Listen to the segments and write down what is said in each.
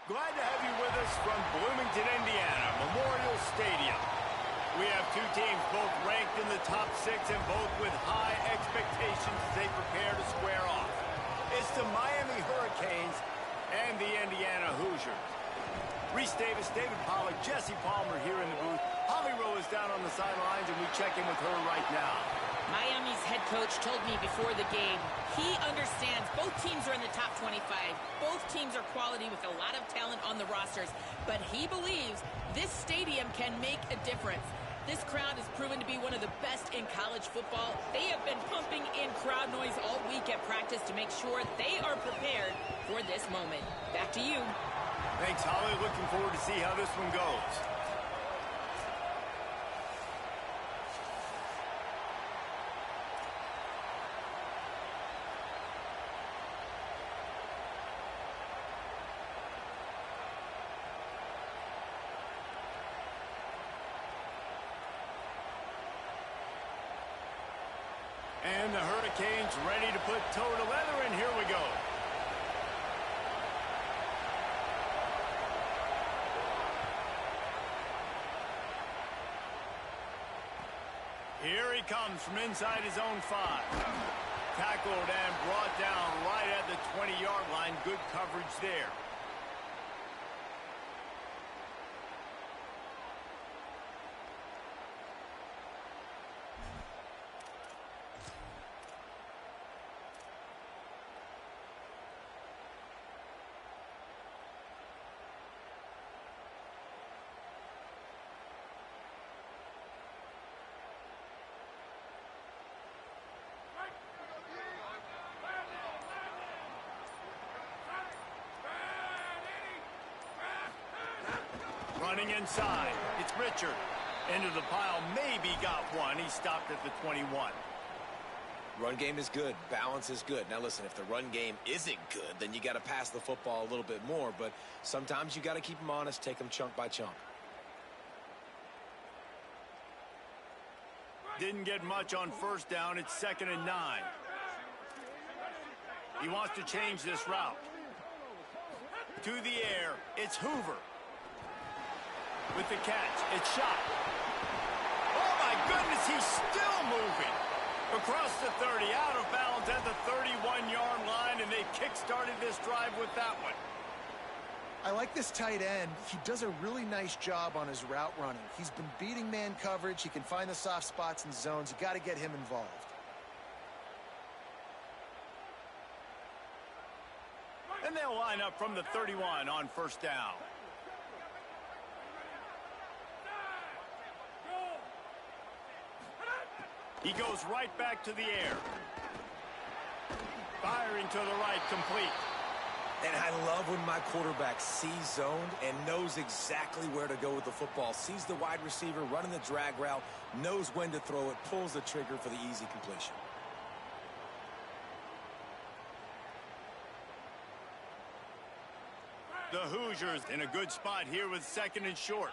Glad to have you with us from Bloomington, Indiana, Memorial Stadium. We have two teams both ranked in the top 6 and both with high expectations as they prepare to square off. It's the Miami Hurricanes and the Indiana Hoosiers. Reese Davis, David Pollack, Jesse Palmer here in the booth. Holly Rowe is down on the sidelines, and we check in with her right now. Miami's head coach told me before the game, he understands both teams are in the top 25. Both teams are quality with a lot of talent on the rosters, but he believes this stadium can make a difference. This crowd has proven to be one of the best in college football. They have been pumping in crowd noise all week at practice to make sure they are prepared for this moment. Back to you. Thanks, Holly. Looking forward to see how this one goes. And the Hurricanes ready to put toe to leather, and here we go. Here he comes from inside his own 5. Tackled and brought down right at the 20-yard line. Good coverage there. Running inside, it's Richard. Into the pile, maybe got one. He stopped at the 21. Run game is good. Balance is good. Now listen, if the run game isn't good, then you got to pass the football a little bit more. But sometimes you got to keep them honest, take them chunk by chunk. Didn't get much on first down. It's 2nd and 9. He wants to change this route. To the air, it's Hoover. With the catch, it's shot. Oh my goodness, he's still moving. Across the 30, out of bounds at the 31-yard line, and they kick-started this drive with that one. I like this tight end. He does a really nice job on his route running. He's been beating man coverage. He can find the soft spots and zones. You got to get him involved. And they'll line up from the 31 on first down. He goes right back to the air. Firing to the right, complete. And I love when my quarterback sees zoned and knows exactly where to go with the football. Sees the wide receiver running the drag route, knows when to throw it, pulls the trigger for the easy completion. The Hoosiers in a good spot here with 2nd and short.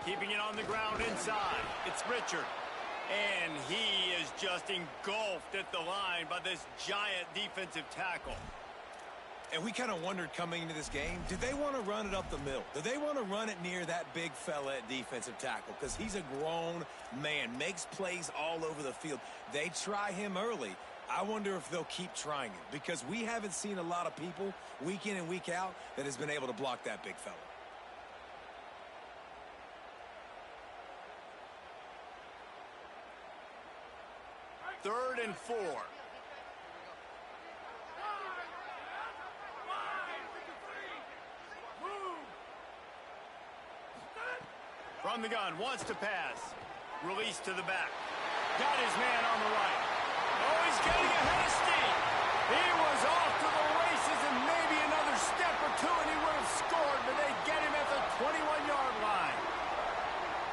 Keeping it on the ground inside. It's Richard. And he is just engulfed at the line by this giant defensive tackle. And we kind of wondered coming into this game, do they want to run it up the middle? Do they want to run it near that big fella at defensive tackle? Because he's a grown man, makes plays all over the field. They try him early. I wonder if they'll keep trying it, because we haven't seen a lot of people week in and week out that has been able to block that big fella. Third and 4. From the gun, wants to pass. Release to the back. Got his man on the right. Oh, he's getting ahead of steam. He was off to the races, and maybe another step or two and he would have scored, but they get him at the 21-yard line.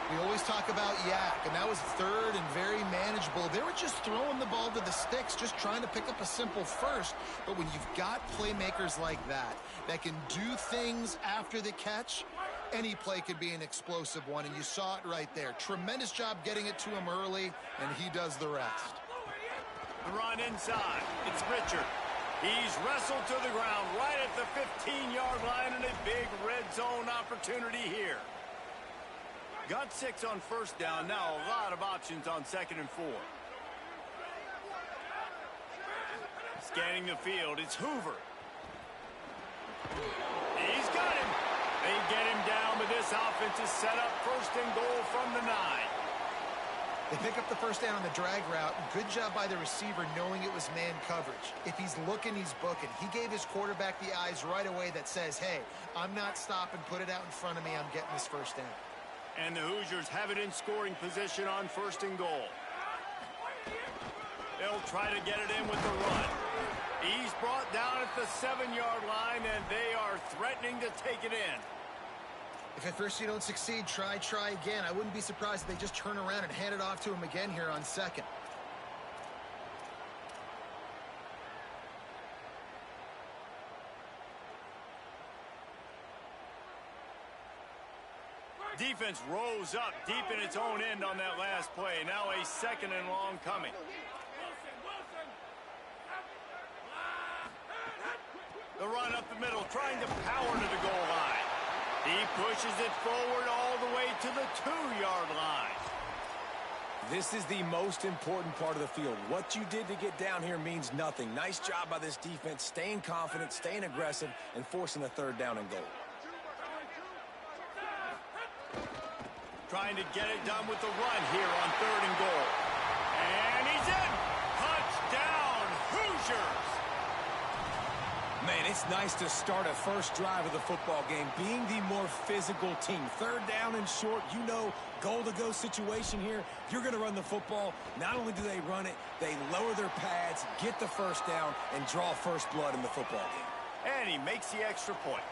We always talk about yak, and that was 3rd and very manageable. They were just throwing the ball to the sticks, just trying to pick up a simple first. But when you've got playmakers like that can do things after the catch, any play could be an explosive one, and you saw it right there. Tremendous job getting it to him early, and he does the rest. The run inside. It's Richard. He's wrestled to the ground right at the 15-yard line, and a big red zone opportunity here. Got 6 on first down. Now a lot of options on 2nd and 4. Scanning the field, it's Hoover. He's got him. They get him down, but this offense is set up 1st and goal from the 9. They pick up the first down on the drag route. Good job by the receiver knowing it was man coverage. If he's looking, he's booking. He gave his quarterback the eyes right away that says, hey, I'm not stopping. Put it out in front of me. I'm getting this first down. And the Hoosiers have it in scoring position on 1st and goal. They'll try to get it in with the run. He's brought down at the 7-yard line, and they are threatening to take it in. If at first you don't succeed, try again. I wouldn't be surprised if they just turn around and hand it off to him again here on 2nd. Defense rose up deep in its own end on that last play. Now a 2nd and long coming. The run up the middle, trying to power to the goal line. He pushes it forward all the way to the 2-yard line. This is the most important part of the field. What you did to get down here means nothing. Nice job by this defense, staying confident, staying aggressive, and forcing a 3rd down and goal. Trying to get it done with the run here on 3rd and goal. And he's in. Touchdown, Hoosiers. Man, it's nice to start a first drive of the football game being the more physical team. 3rd down and short, you know, goal-to-go situation here. You're going to run the football. Not only do they run it, they lower their pads, get the first down, and draw first blood in the football game. And he makes the extra point.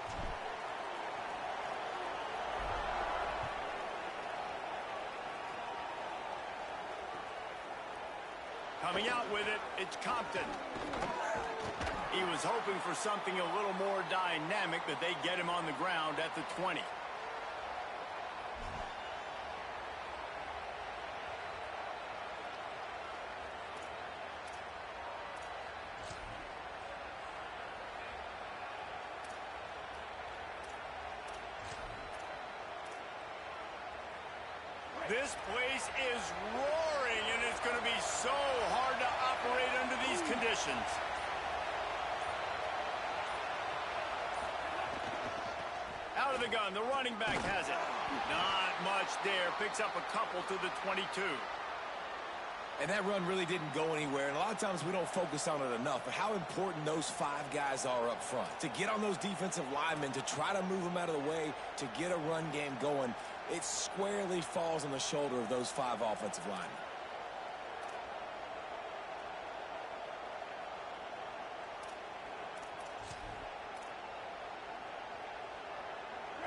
Coming out with it, it's Compton. He was hoping for something a little more dynamic, but they get him on the ground at the 20. This place is roaring, and it's going to be so hard to operate under these conditions. Out of the gun, the running back has it. Not much there. Picks up a couple to the 22. And that run really didn't go anywhere. And a lot of times we don't focus on it enough. But how important those 5 guys are up front. To get on those defensive linemen, to try to move them out of the way, to get a run game going, it squarely falls on the shoulder of those 5 offensive linemen.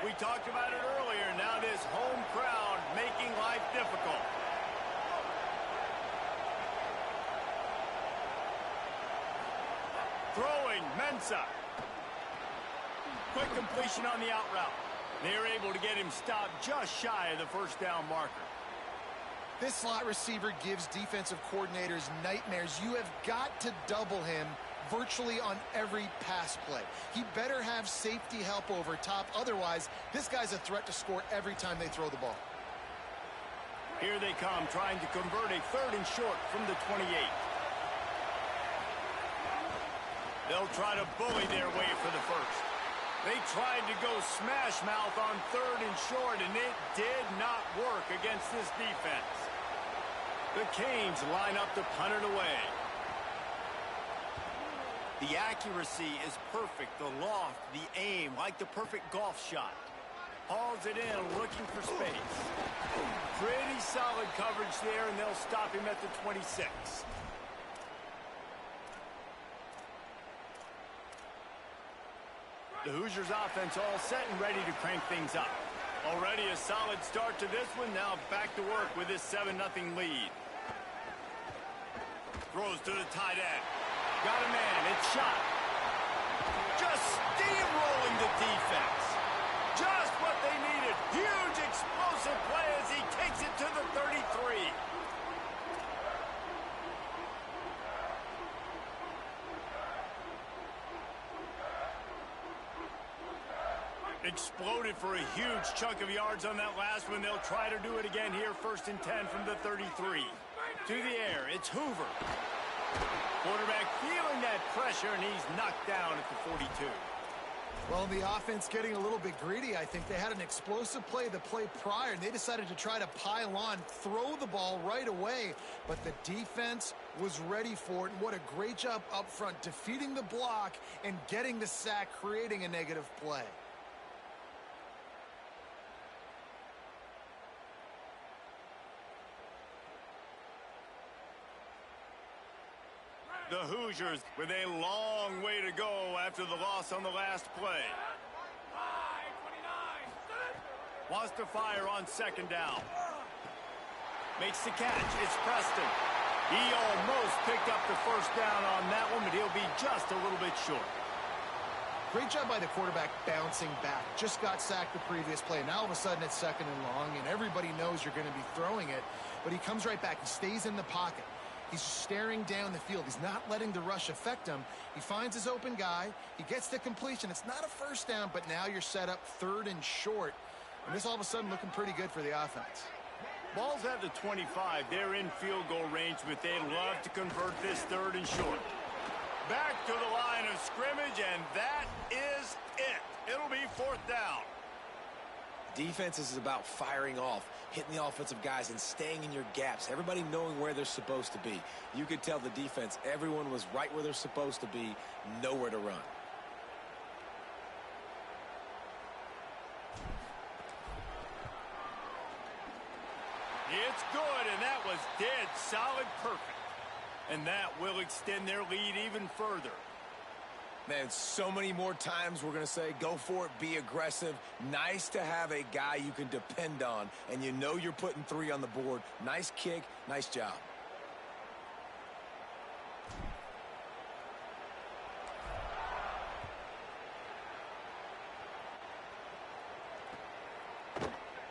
We talked about it earlier. Now this home crowd making life difficult. Throwing, Mensah. Quick completion on the out route. They're able to get him stopped just shy of the first down marker. This slot receiver gives defensive coordinators nightmares. You have got to double him virtually on every pass play. He better have safety help over top. Otherwise, this guy's a threat to score every time they throw the ball. Here they come, trying to convert a 3rd and short from the 28. They'll try to bully their way for the first. They tried to go smash mouth on 3rd and short, and it did not work against this defense. The Canes line up to punt it away. The accuracy is perfect, the loft, the aim, like the perfect golf shot. Hauls it in, looking for space. Pretty solid coverage there, and they'll stop him at the 26. The Hoosiers offense all set and ready to crank things up. Already a solid start to this one. Now back to work with this 7-0 lead. Throws to the tight end. Got a man. It's shot. Just steamrolling the defense. Just what they needed. Huge explosive play as he takes it to the 33. Exploded for a huge chunk of yards on that last one. They'll try to do it again here, 1st and 10 from the 33. To the air, it's Hoover. Quarterback feeling that pressure, and he's knocked down at the 42. Well, the offense getting a little bit greedy. I think they had an explosive play the play prior, and they decided to try to pile on, throw the ball right away. But the defense was ready for it. And what a great job up front, defeating the block and getting the sack, creating a negative play. The Hoosiers with a long way to go after the loss on the last play. Wants to fire on 2nd down. Makes the catch. It's Preston. He almost picked up the 1st down on that one, but he'll be just a little bit short. Great job by the quarterback bouncing back. Just got sacked the previous play. Now all of a sudden it's 2nd and long, and everybody knows you're going to be throwing it. But he comes right back. He stays in the pocket. He's staring down the field. He's not letting the rush affect him. He finds his open guy. He gets the completion. It's not a 1st down, but now you're set up 3rd and short. And this all of a sudden looking pretty good for the offense. Ball's at the 25. They're in field goal range, but they'd love to convert this 3rd and short. Back to the line of scrimmage, and that is it. It'll be 4th down. Defense is about firing off, hitting the offensive guys, and staying in your gaps. Everybody knowing where they're supposed to be. You could tell the defense, everyone was right where they're supposed to be, nowhere to run. It's good, and that was dead solid perfect. And that will extend their lead even further. Man, so many more times we're going to say, go for it, be aggressive. Nice to have a guy you can depend on, and you know you're putting 3 on the board. Nice kick, nice job.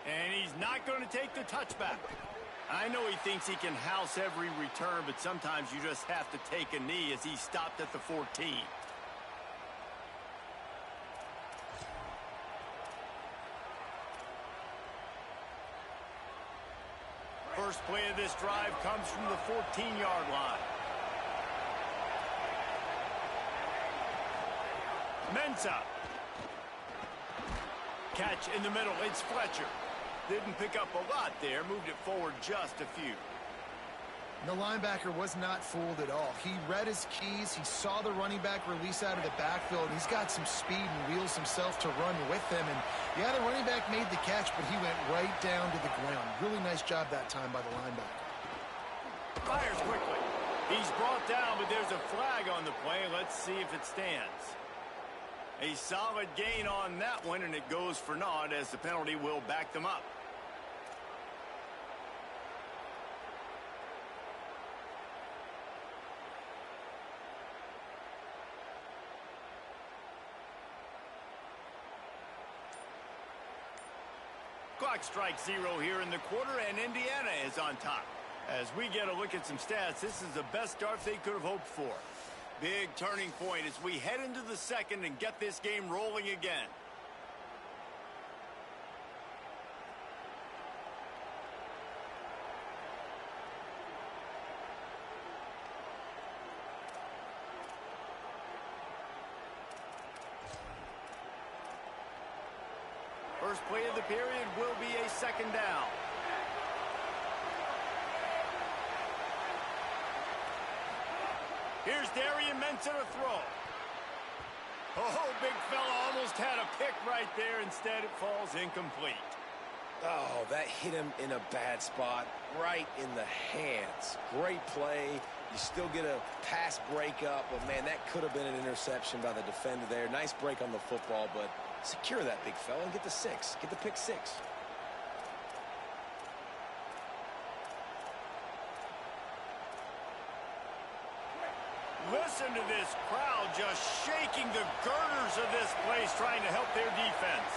And he's not going to take the touchback. I know he thinks he can house every return, but sometimes you just have to take a knee as he stopped at the 14. First play of this drive comes from the 14-yard line. Mensah. Catch in the middle. It's Fletcher. Didn't pick up a lot there. Moved it forward just a few. The linebacker was not fooled at all. He read his keys. He saw the running back release out of the backfield. He's got some speed and wheels himself to run with him. And, yeah, the running back made the catch, but he went right down to the ground. Really nice job that time by the linebacker. Fires quickly. He's brought down, but there's a flag on the play. Let's see if it stands. A solid gain on that one, and it goes for naught as the penalty will back them up. Clock strikes 0 here in the quarter, and Indiana is on top. As we get a look at some stats, this is the best start they could have hoped for. Big turning point as we head into the second and get this game rolling again. First play of the period will be a 2nd down. Here's Darian Mensah to throw. Oh, big fella almost had a pick right there. Instead, it falls incomplete. Oh, that hit him in a bad spot, right in the hands. Great play. You still get a pass breakup, but, man, that could have been an interception by the defender there. Nice break on the football, but secure that big fella and get the 6. Get the pick 6. Listen to this crowd just shaking the girders of this place, trying to help their defense.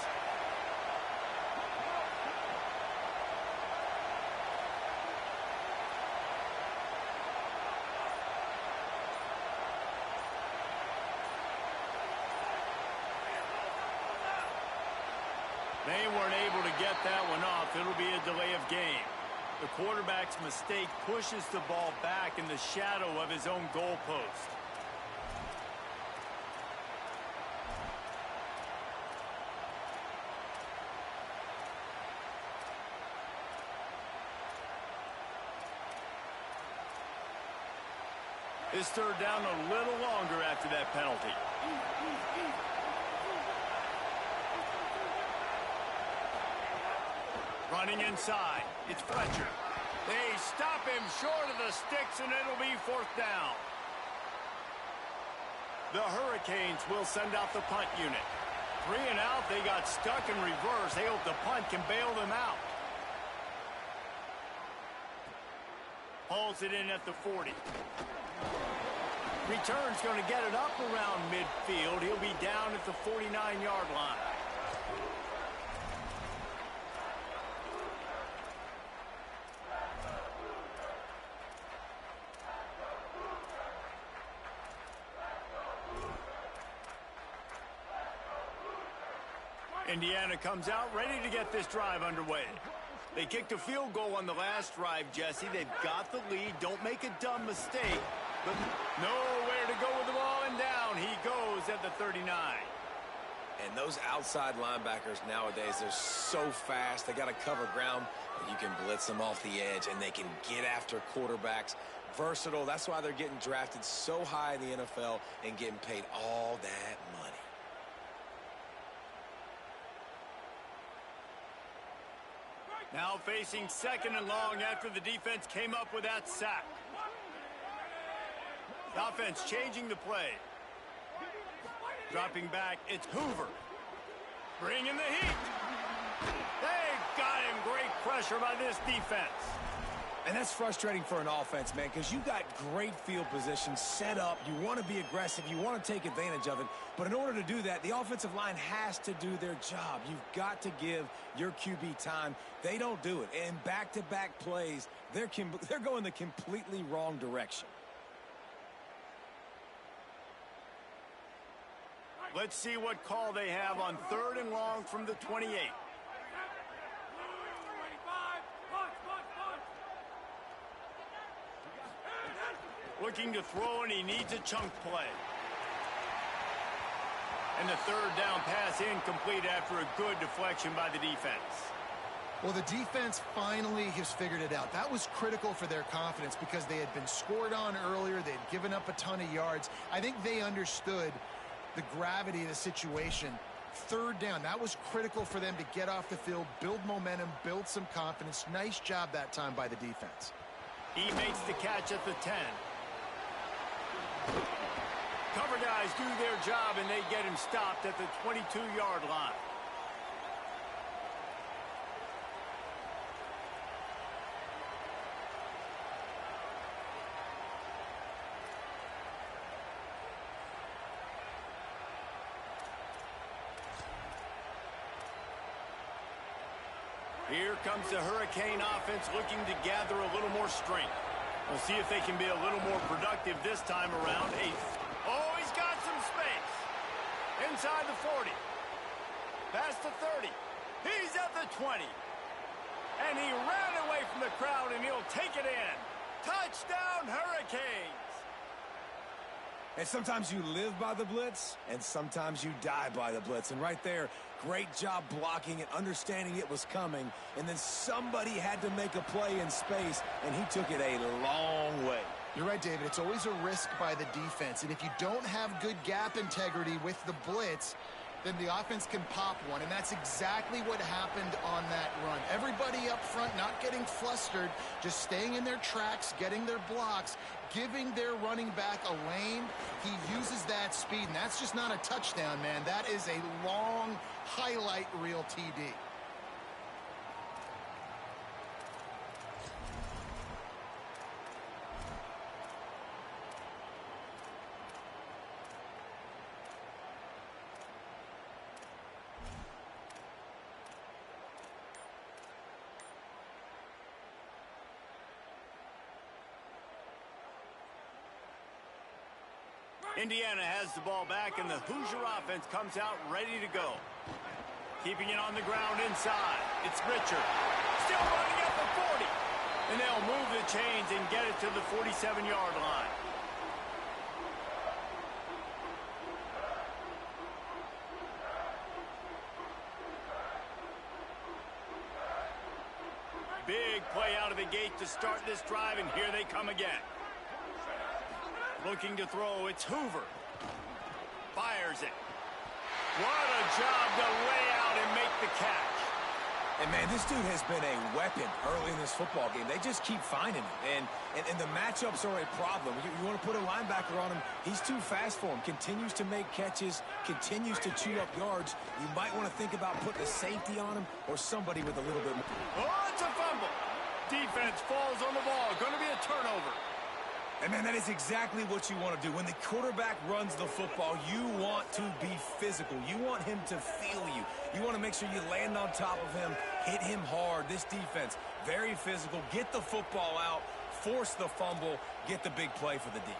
get that one off. It'll be a delay of game. The quarterback's mistake pushes the ball back in the shadow of his own goalpost. This third down a little longer after that penalty. Running inside. It's Fletcher. They stop him short of the sticks, and it'll be fourth down. The Hurricanes will send out the punt unit. 3 and out. They got stuck in reverse. They hope the punt can bail them out. Hauls it in at the 40. Return's going to get it up around midfield. He'll be down at the 49-yard line. Indiana comes out ready to get this drive underway. They kicked a field goal on the last drive, Jesse. They've got the lead. Don't make a dumb mistake. But nowhere to go with the ball, and down he goes at the 39. And those outside linebackers nowadays, they're so fast. They got to cover ground. You can blitz them off the edge, and they can get after quarterbacks. Versatile. That's why they're getting drafted so high in the NFL and getting paid all that money. Now facing second and long after the defense came up with that sack. The offense changing the play. Dropping back, it's Hoover. Bringing the heat. They got him. Great pressure by this defense. And that's frustrating for an offense, man, because you got great field position set up. You want to be aggressive. You want to take advantage of it. But in order to do that, the offensive line has to do their job. You've got to give your QB time. They don't do it. And back-to-back plays, they're going the completely wrong direction. Let's see what call they have on third and long from the 28. Looking to throw, and he needs a chunk play. And the third down pass incomplete after a good deflection by the defense. Well, the defense finally has figured it out. That was critical for their confidence because they had been scored on earlier. They had given up a ton of yards. I think they understood the gravity of the situation. Third down, that was critical for them to get off the field, build momentum, build some confidence. Nice job that time by the defense. He makes the catch at the 10. Cover guys do their job, and they get him stopped at the 22-yard line. Here comes the Hurricane offense looking to gather a little more strength. We'll see if they can be a little more productive this time around. Oh, he's got some space. Inside the 40. Past the 30. He's at the 20. And he ran away from the crowd, and he'll take it in. Touchdown, Hurricanes. And sometimes you live by the blitz, and sometimes you die by the blitz. And right there, great job blocking it, understanding it was coming. And then somebody had to make a play in space, and he took it a long way. You're right, David. It's always a risk by the defense. And if you don't have good gap integrity with the blitz, then the offense can pop one. And that's exactly what happened on that run. Everybody up front not getting flustered, just staying in their tracks, getting their blocks, giving their running back a lane. He uses that speed, and that's just not a touchdown, man. That is a long highlight reel TD. Indiana has the ball back, and the Hoosier offense comes out ready to go. Keeping it on the ground inside. It's Richard. Still running at the 40. And they'll move the chains and get it to the 47-yard line. Big play out of the gate to start this drive, and here they come again. Looking to throw, it's Hoover. Fires it. What a job to lay out and make the catch. And, man, this dude has been a weapon early in this football game. They just keep finding him. And the matchups are a problem. You want to put a linebacker on him, he's too fast for him. Continues to make catches, continues to chew up yards. You might want to think about putting a safety on him or somebody with a little bit more. Oh, it's a fumble. Defense falls on the ball. Going to be a turnover. And, man, that is exactly what you want to do. When the quarterback runs the football, you want to be physical. You want him to feel you. You want to make sure you land on top of him, hit him hard. This defense, very physical. Get the football out, force the fumble, get the big play for the D.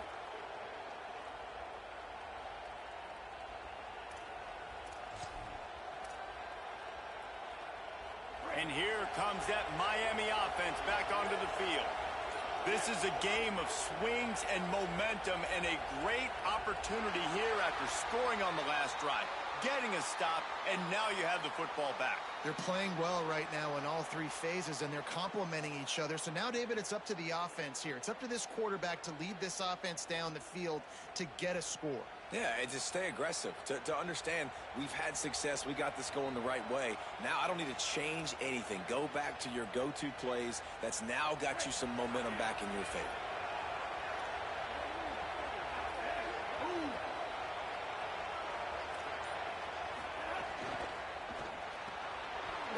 And here comes that Miami offense back onto the field. This is a game of swings and momentum and a great opportunity here after scoring on the last drive, getting a stop, and now you have the football back. They're playing well right now in all three phases, and they're complementing each other. So now, David, it's up to the offense here. It's up to this quarterback to lead this offense down the field to get a score. Yeah, and just stay aggressive. To understand we've had success, we got this going the right way. Now I don't need to change anything. Go back to your go-to plays. That's now got you some momentum back in your favor.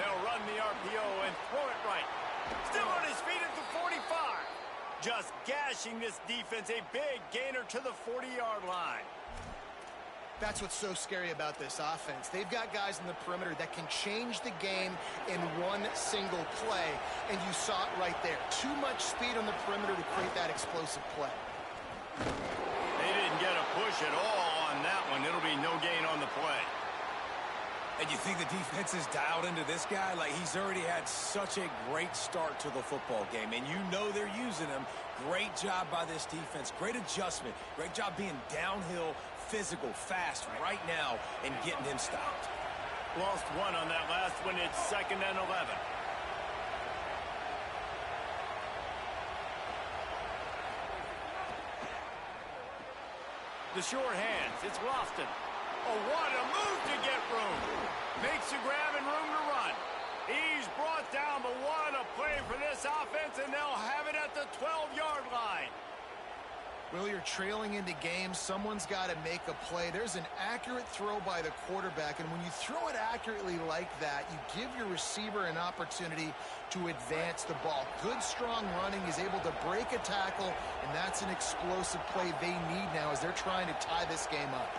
They'll run the RPO and throw it right. Still on his feet at the 45. Just gashing this defense, a big gainer to the 40-yard line. That's what's so scary about this offense. They've got guys in the perimeter that can change the game in one single play, and you saw it right there. Too much speed on the perimeter to create that explosive play. They didn't get a push at all on that one. It'll be no gain on the play. And you think the defense is dialed into this guy? Like, he's already had such a great start to the football game, and you know they're using him. Great job by this defense. Great adjustment. Great job being downhill, physical, fast right now, and getting him stopped. Lost one on that last one. It's 2nd and 11. The short hands. It's Lofton. Oh, what a move to get room. Makes a grab and room to run. He's brought down, but what a play for this offense, and they'll have it at the 12-yard line. Well, you're trailing into games. Someone's got to make a play. There's an accurate throw by the quarterback, and when you throw it accurately like that, you give your receiver an opportunity to advance the ball. Good, strong running. He's able to break a tackle, and that's an explosive play they need now as they're trying to tie this game up.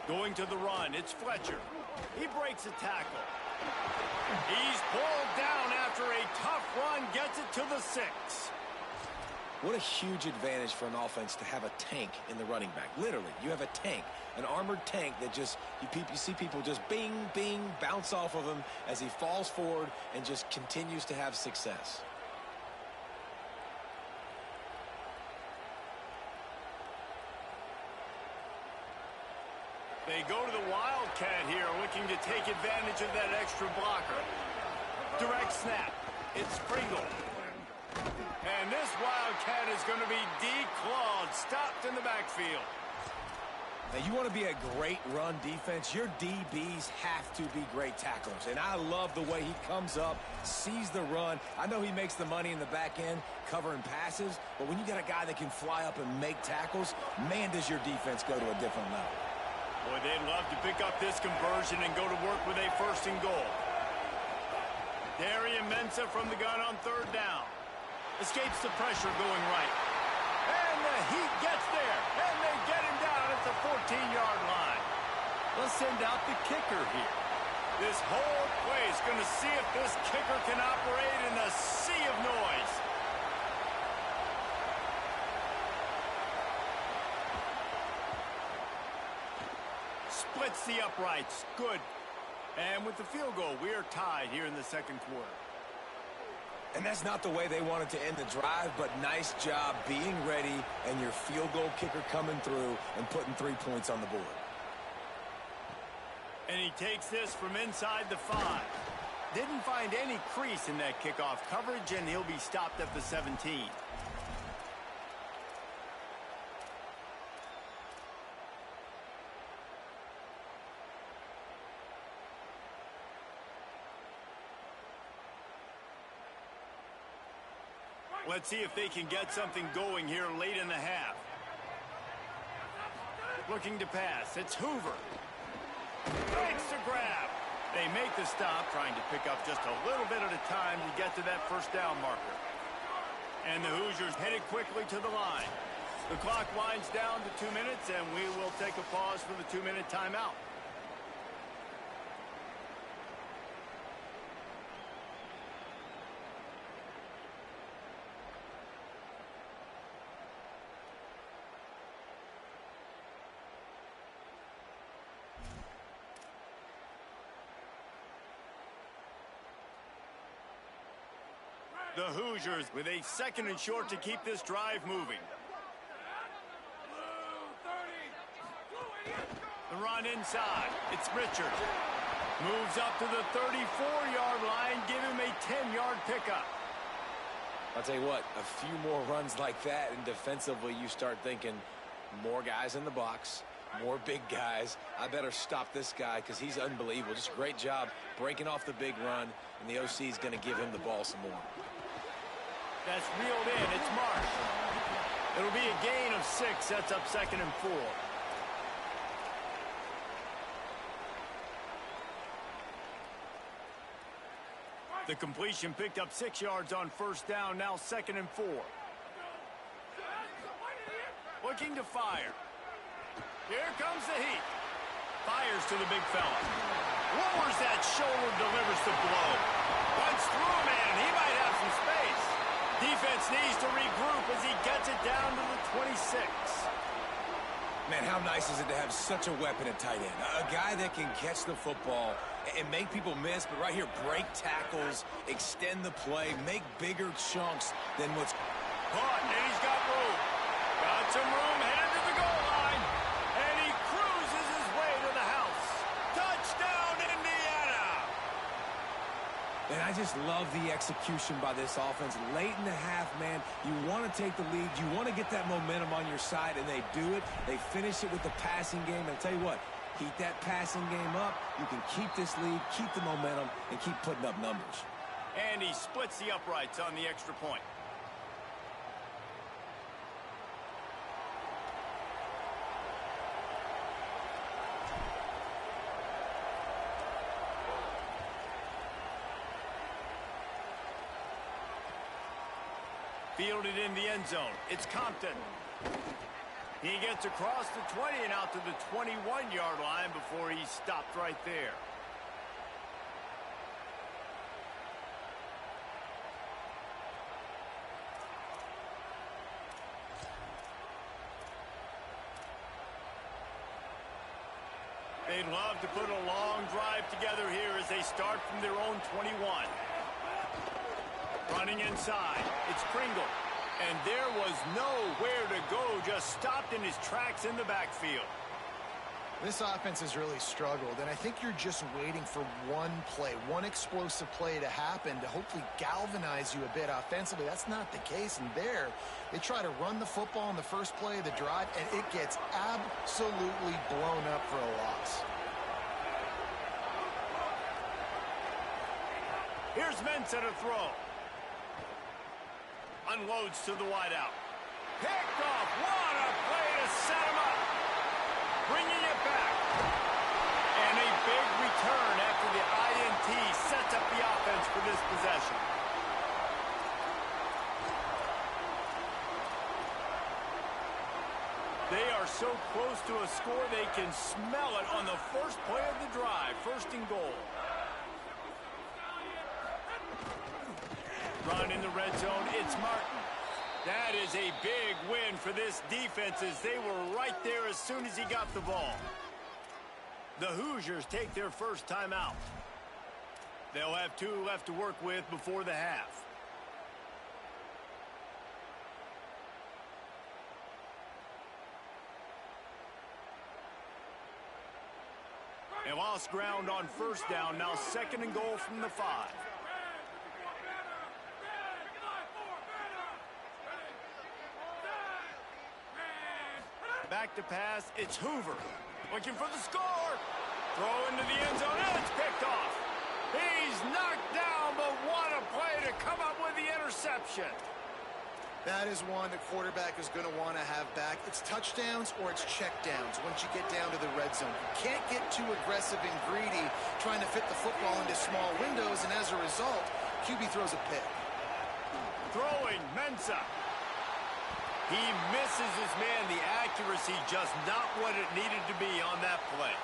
Going to the run, it's Fletcher. He breaks a tackle. He's pulled down after a tough run, gets it to the 6. What a huge advantage for an offense to have a tank in the running back. Literally, you have a tank, an armored tank that just, you see people just bing, bing, bounce off of him as he falls forward and just continues to have success. They go to the Wildcat here, looking to take advantage of that extra blocker. Direct snap. It's Pringle. And this Wildcat is going to be declawed, stopped in the backfield. Now, you want to be a great run defense, your DBs have to be great tacklers. And I love the way he comes up, sees the run. I know he makes the money in the back end covering passes, but when you got a guy that can fly up and make tackles, man, does your defense go to a different level. Boy, they'd love to pick up this conversion and go to work with a 1st and goal. Darian Mensah from the gun on 3rd down. Escapes the pressure going right. And the heat gets there. And they get him down at the 14-yard line. Let's send out the kicker here. This whole play is going to see if this kicker can operate in the sea of noise. Splits the uprights. Good. And with the field goal, we are tied here in the second quarter. And that's not the way they wanted to end the drive, but nice job being ready and your field goal kicker coming through and putting 3 points on the board. And he takes this from inside the 5. Didn't find any crease in that kickoff coverage, and he'll be stopped at the 17. Let's see if they can get something going here late in the half. Looking to pass. It's Hoover. Makes the grab. They make the stop, trying to pick up just a little bit at a time to get to that first down marker. And the Hoosiers headed quickly to the line. The clock winds down to 2 minutes, and we will take a pause for the 2-minute timeout. The Hoosiers with a 2nd and short to keep this drive moving. The run inside. It's Richard. Moves up to the 34-yard line. Give him a 10-yard pickup. I'll tell you what, a few more runs like that, and defensively you start thinking more guys in the box, more big guys. I better stop this guy because he's unbelievable. Just a great job breaking off the big run, and the OC is going to give him the ball some more. That's reeled in. It's Marsh. It'll be a gain of 6. Sets up 2nd and 4. The completion picked up 6 yards on first down. Now 2nd and 4. Looking to fire. Here comes the heat. Fires to the big fella. Lowers that shoulder, delivers the blow. Runs through, man. He might have some space. Defense needs to regroup as he gets it down to the 26. Man, how nice is it to have such a weapon at tight end? A guy that can catch the football and make people miss, but right here, break tackles, extend the play, make bigger chunks than what's... Caught, and he's got room. Got some room, headed to the goal line. And he cruises his way to the house. Touchdown, Indiana! And I just love the execution by this offense. Late in the half, man, you want to take the lead. You want to get that momentum on your side, and they do it. They finish it with the passing game. And I'll tell you what, keep that passing game up. You can keep this lead, keep the momentum, and keep putting up numbers. And he splits the uprights on the extra point. Fielded in the end zone. It's Compton. He gets across the 20 and out to the 21-yard line before he's stopped right there. They'd love to put a long drive together here as they start from their own 21. Running inside, it's Pringle. And there was nowhere to go, just stopped in his tracks in the backfield. This offense has really struggled, and I think you're just waiting for one play, one explosive play to happen to hopefully galvanize you a bit offensively. That's not the case, and there, they try to run the football in the first play of the drive, and it gets absolutely blown up for a loss. Here's Mensah to throw. Unloads to the wideout. Picked off. What a play to set him up. Bringing it back. And a big return after the INT sets up the offense for this possession. They are so close to a score they can smell it on the first play of the drive. 1st and goal. Run in the red zone, it's Martin. That is a big win for this defense as they were right there as soon as he got the ball. The Hoosiers take their first time out. They'll have 2 left to work with before the half. They lost ground on first down. Now 2nd and goal from the 5. Back to pass. It's Hoover. Looking for the score. Throw into the end zone. And it's picked off. He's knocked down, but what a play to come up with the interception. That is one the quarterback is going to want to have back. It's touchdowns or it's checkdowns once you get down to the red zone. You can't get too aggressive and greedy trying to fit the football into small windows, and as a result, QB throws a pick. Throwing, Mensah. He misses his man. The accuracy just not what it needed to be on that play.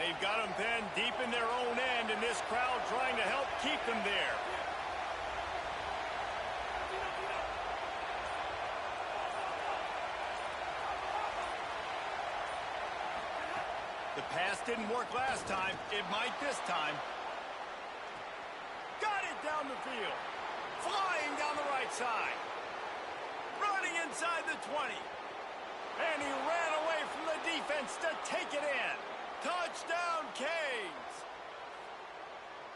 They've got them pinned deep in their own end, and this crowd trying to help keep them there. The pass didn't work last time. It might this time. Got it down the field. Flying down the right side. Running inside the 20. And he ran away from the defense to take it in. Touchdown, Canes!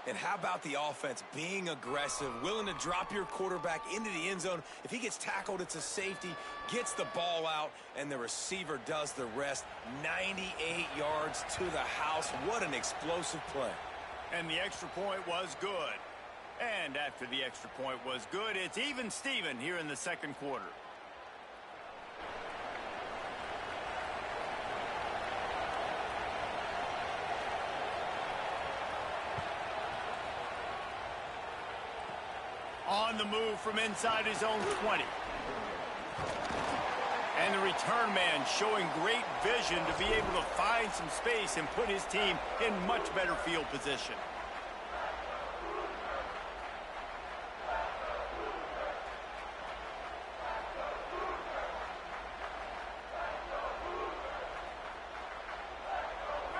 And how about the offense being aggressive, willing to drop your quarterback into the end zone? If he gets tackled, it's a safety, gets the ball out, and the receiver does the rest. 98 yards to the house. What an explosive play. And the extra point was good. And after the extra point was good, it's even Steven here in the 2nd quarter. On the move from inside his own 20. And the return man showing great vision to be able to find some space and put his team in much better field position.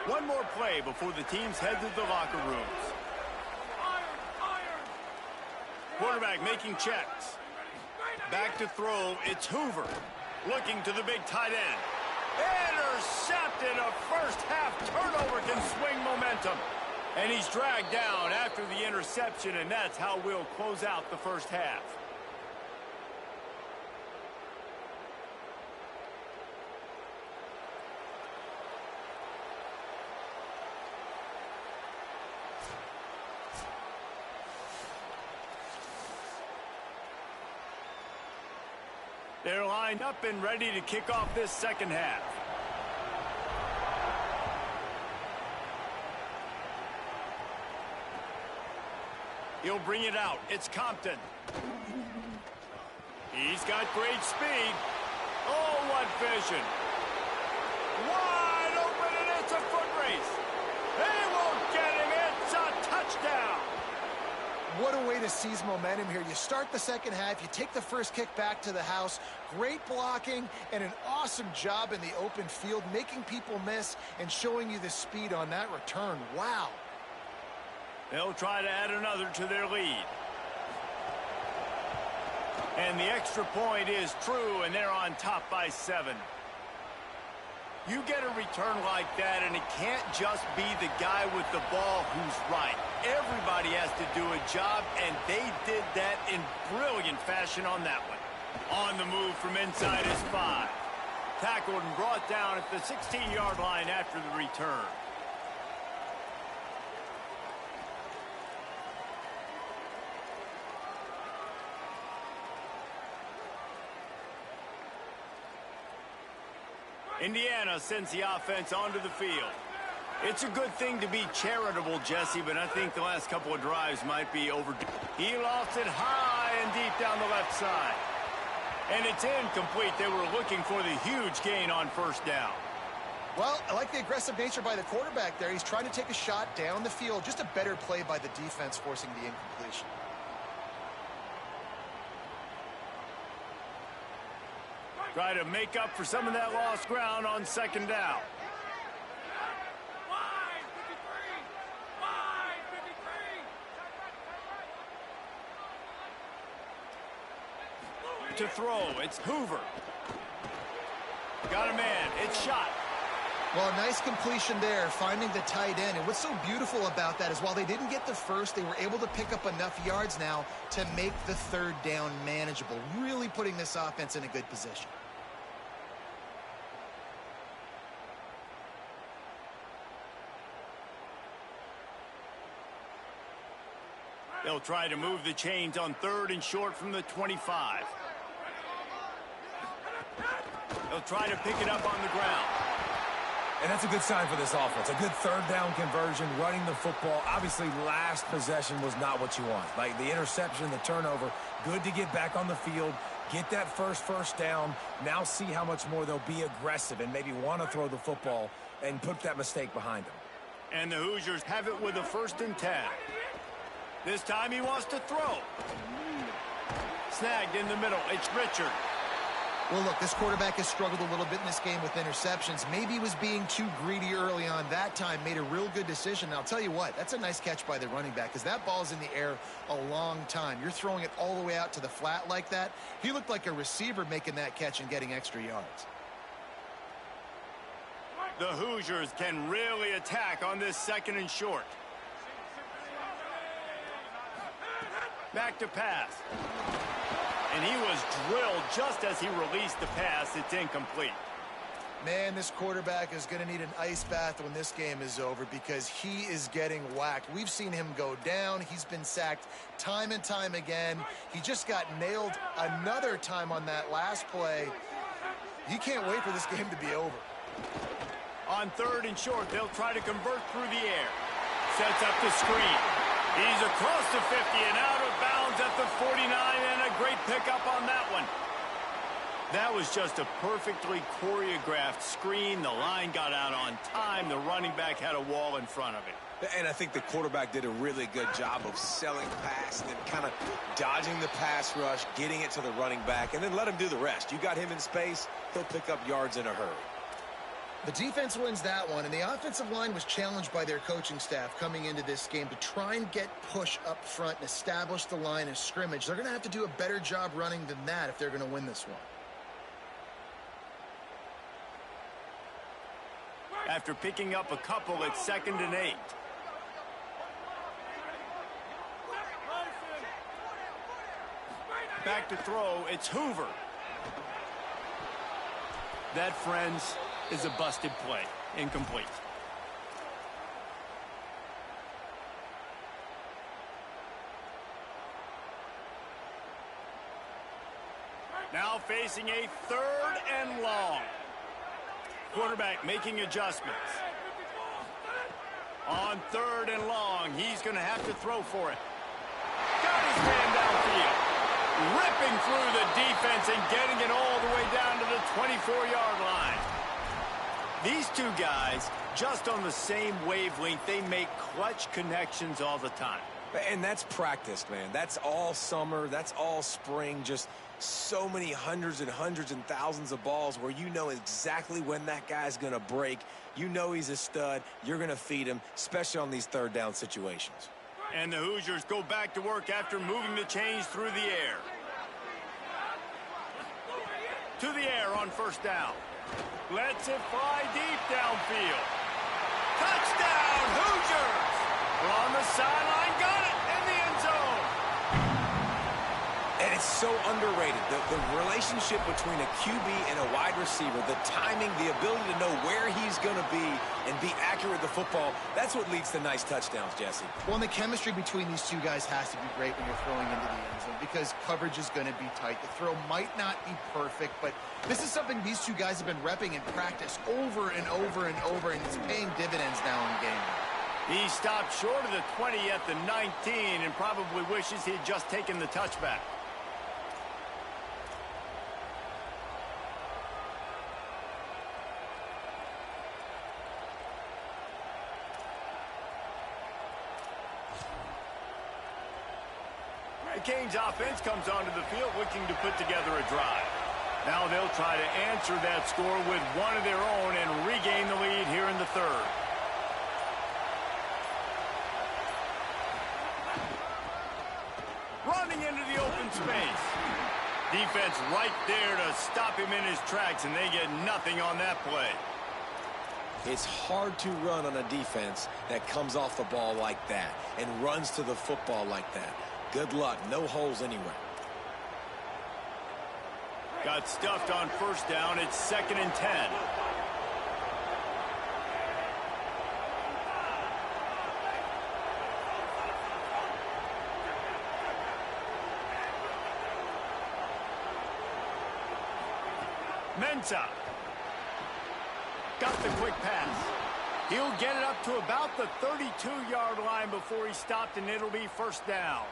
One more play before the teams head to the locker rooms. Quarterback making checks. Back to throw. It's Hoover. Looking to the big tight end. Intercepted. A first half turnover can swing momentum. And he's dragged down after the interception, and that's how we'll close out the first half. They're lined up and ready to kick off this 2nd half. He'll bring it out. It's Compton. He's got great speed. Oh, what vision. Wide open, and it's a foot race. They won't get him. It's a touchdown. What a way to seize momentum here. You start the 2nd half, you take the first kick back to the house, great blocking, and an awesome job in the open field, making people miss and showing you the speed on that return. Wow. They'll try to add another to their lead. And the extra point is true, and they're on top by 7. You get a return like that, and it can't just be the guy with the ball who's right. Everybody has to do a job, and they did that in brilliant fashion on that one. On the move from inside his 5. Tackled and brought down at the 16-yard line after the return. Indiana sends the offense onto the field. It's a good thing to be charitable, Jesse, but I think the last couple of drives might be overdue. He lost it high, and deep down the left side. And it's incomplete. They were looking for the huge gain on first down. Well, I like the aggressive nature by the quarterback there. He's trying to take a shot down the field. Just a better play by the defense forcing the incompletion. Try to make up for some of that lost ground on second down. To throw, it's Hoover. Got a man, it's shot. Well, a nice completion there, finding the tight end. And what's so beautiful about that is while they didn't get the first, they were able to pick up enough yards now to make the third down manageable, really putting this offense in a good position. They'll try to move the chains on third and short from the 25. They'll try to pick it up on the ground. And that's a good sign for this offense. A good third down conversion, running the football. Obviously, last possession was not what you want. Like the interception, the turnover, good to get back on the field, get that first down. Now see how much more they'll be aggressive and maybe want to throw the football and put that mistake behind them. And the Hoosiers have it with a 1st and 10. This time he wants to throw. Snagged in the middle. It's Richard. Well, look, this quarterback has struggled a little bit in this game with interceptions. Maybe he was being too greedy early on. That time made a real good decision. Now, I'll tell you what, that's a nice catch by the running back because that ball's in the air a long time. You're throwing it all the way out to the flat like that. He looked like a receiver making that catch and getting extra yards. The Hoosiers can really attack on this 2nd and short. Back to pass. And he was drilled just as he released the pass. It's incomplete. Man, this quarterback is going to need an ice bath when this game is over because he is getting whacked. We've seen him go down. He's been sacked time and time again. He just got nailed another time on that last play. He can't wait for this game to be over. On 3rd and short, they'll try to convert through the air. Sets up the screen. He's across the 50 and out of bounds at the 49, and a great pickup on that one. That was just a perfectly choreographed screen. The line got out on time. The running back had a wall in front of it. And I think the quarterback did a really good job of selling past and kind of dodging the pass rush, getting it to the running back, and then let him do the rest. You got him in space, he'll pick up yards in a hurry. The defense wins that one, and the offensive line was challenged by their coaching staff coming into this game to try and get push up front and establish the line of scrimmage. They're going to have to do a better job running than that if they're going to win this one. After picking up a couple, it's 2nd and 8. Back to throw, it's Hoover. That, friends, is a busted play. Incomplete. Now facing a 3rd and long. Quarterback making adjustments. On 3rd and long, he's going to have to throw for it. Got his man downfield. Ripping through the defense and getting it all the way down to the 24-yard line. These two guys, just on the same wavelength, they make clutch connections all the time. And that's practice, man. That's all summer. That's all spring. Just so many hundreds and thousands of balls where you know exactly when that guy's going to break. You know he's a stud. You're going to feed him, especially on these 3rd down situations. And the Hoosiers go back to work after moving the chains through the air. To the air on 1st down. Lets it fly deep downfield. Touchdown, Hoosiers! On the sideline, got it in the end zone. And it's so underrated. The relationship between a QB and a wide receiver, the timing, the ability to know where he's going to be and be accurate with the football, that's what leads to nice touchdowns, Jesse. Well, and the chemistry between these two guys has to be great when you're throwing into the end zone because coverage is going to be tight. The throw might not be perfect, but this is something these two guys have been repping in practice over and over and over, and it's paying dividends now in game. He stopped short of the 20 at the 19 and probably wishes he had just taken the touchback. The Canes offense comes onto the field looking to put together a drive. Now they'll try to answer that score with one of their own and regain the lead here in the third. Running into the open space. Defense right there to stop him in his tracks, and they get nothing on that play. It's hard to run on a defense that comes off the ball like that and runs to the football like that. Good luck. No holes anywhere. Got stuffed on first down. It's 2nd and 10. Mensah. Got the quick pass. He'll get it up to about the 32-yard line before he stopped, and it'll be first down.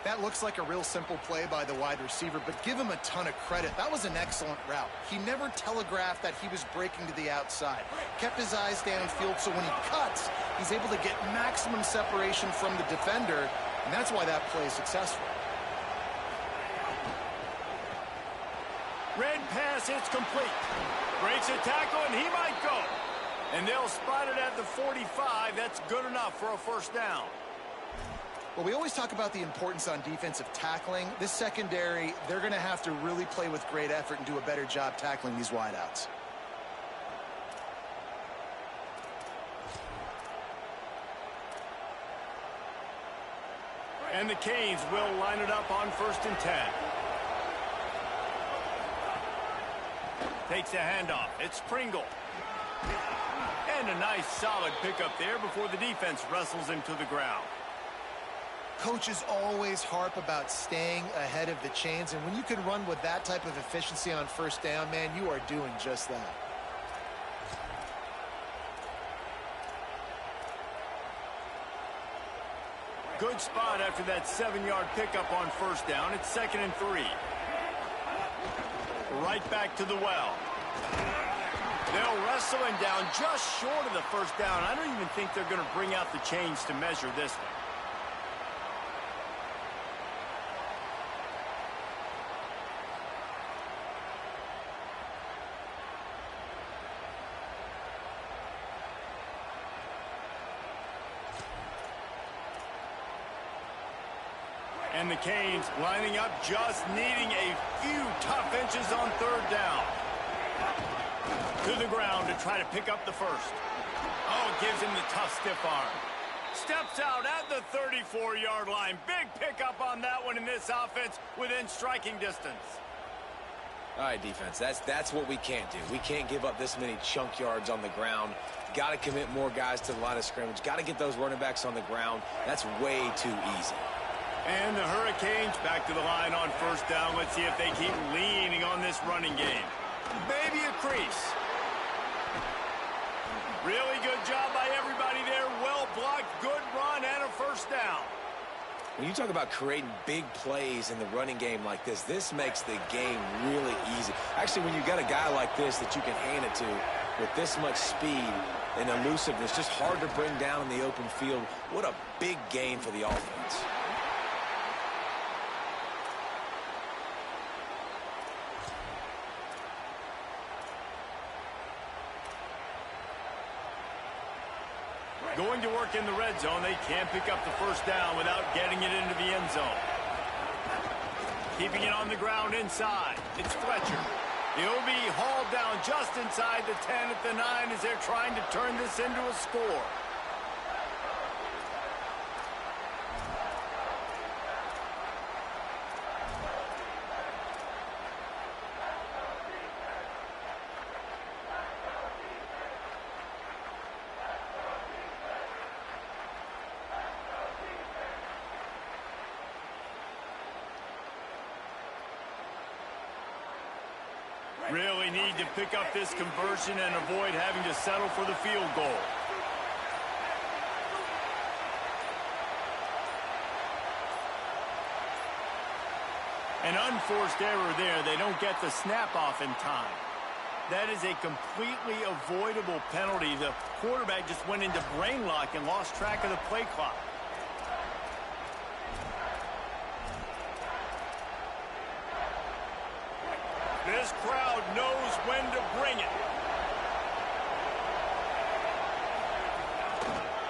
That looks like a real simple play by the wide receiver, but give him a ton of credit. That was an excellent route. He never telegraphed that he was breaking to the outside. Kept his eyes downfield, so when he cuts, he's able to get maximum separation from the defender, and that's why that play is successful. Red pass, it's complete. Breaks a tackle, and he might go. And they'll spot it at the 45. That's good enough for a first down. Well, we always talk about the importance on defensive tackling. This secondary, they're going to have to really play with great effort and do a better job tackling these wideouts. And the Canes will line it up on 1st and 10. Takes a handoff. It's Pringle. And a nice solid pickup there before the defense wrestles him to the ground. Coaches always harp about staying ahead of the chains, and when you can run with that type of efficiency on first down, man, you are doing just that. Good spot after that 7-yard pickup on first down. It's 2nd and 3. Right back to the well. They'll wrestle him down just short of the first down. I don't even think they're going to bring out the chains to measure this one. And the Canes lining up, just needing a few tough inches on 3rd down. To the ground to try to pick up the first. Oh, gives him the tough stiff arm. Steps out at the 34-yard line. Big pickup on that one in this offense within striking distance. All right, defense, that's what we can't do. We can't give up this many chunk yards on the ground. Got to commit more guys to the line of scrimmage. Got to get those running backs on the ground. That's way too easy. And the Hurricanes back to the line on first down. Let's see if they keep leaning on this running game. Maybe a crease. Really good job by everybody there. Well blocked, good run, and a first down. When you talk about creating big plays in the running game like this makes the game really easy. Actually, when you got a guy like this that you can hand it to with this much speed and elusiveness, just hard to bring down in the open field, what a big gain for the offense. Going to work in the red zone. They can't pick up the first down without getting it into the end zone. Keeping it on the ground inside. It's Fletcher. He'll be hauled down just inside the 10 at the 9 as they're trying to turn this into a score. Really need to pick up this conversion and avoid having to settle for the field goal. An unforced error there. They don't get the snap off in time. That is a completely avoidable penalty. The quarterback just went into brain lock and lost track of the play clock. This crowd knows when to bring it.